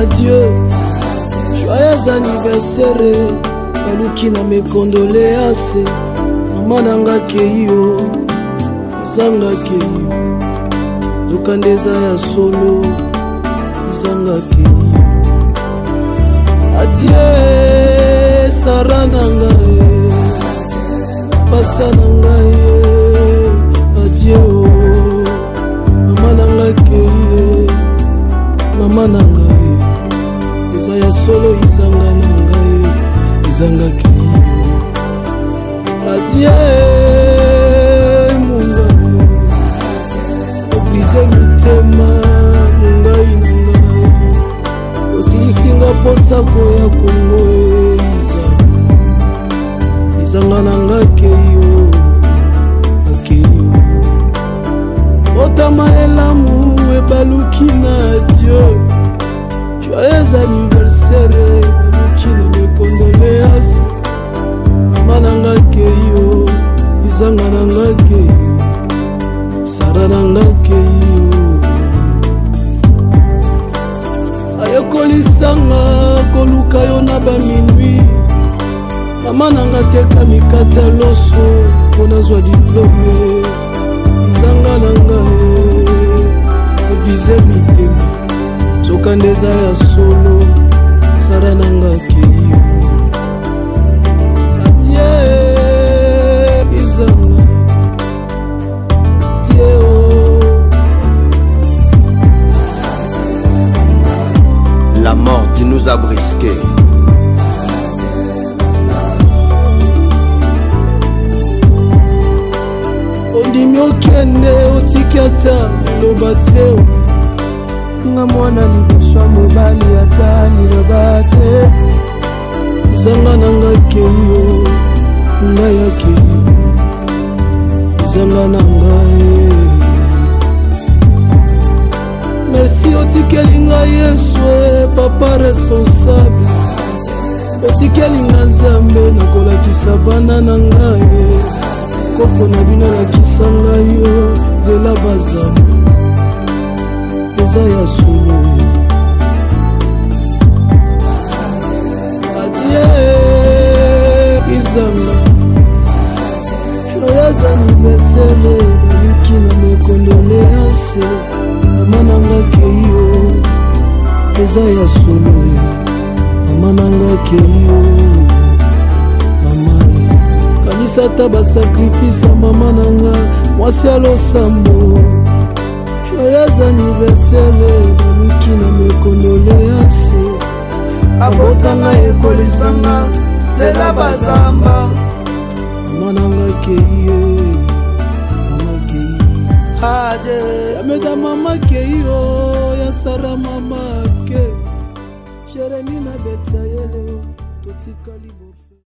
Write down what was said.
adieu. Joyeux anniversaire, baluki na me condoléances. Mama nanga keyo, izanga keyo. Zokandeza ya solo, izanga keyo. Adieu, Sara nanga pasa nanga adieu. Mama nanga keyo, mama nanga iza ya solo, izanga nanga izanga keyo. Adieu munga, obrise mitema mungai nangai. Osilisinga posa koya Kongo izanga nanga keyo akeyo. Otama elamu ebaluki na adieu. Joyeux anniversaire, baluki na me condoléances. Mama nanga keyo, izanga nanga keyo. Sara nanga keyo. Ayokolisanga koluka yo na ba minuit. Mama nanga teka mikata loso pona zwa diplome. Izanga nanga obize mitema. Zokandeza ya solo, Sara nanga keyo. La mort tu nous a brisqué. Ondimi okende otikata loba te. Nga mwana liboswa mobali ata liloba te. Izanga nanga keyo, ngai ya keyo. Izanga nanga merci otikeli nga Yesu papa responsable. Otikeli nga Nzambe nakolakisa bana na ngai. Koko na bino lakisa ngai yo nzela bazambe. Eza ya solo. Adieu izanga. Joyeux anniversaire, baluki na me condoléances. Mama nanga keyo, eza ya solo. Mama nanga keyo, mama kanisa ta ba sacrifice mama nanga mwasi alosambo. Joyeux anniversaire, baluki na me condoléances. Abotanga ekolisanga zela bazamba. Mama nanga keyo, mama keyo. Adieu. Yameda mama keyo, ya Sara mama ke. Jeremie na Betayele, totika libo.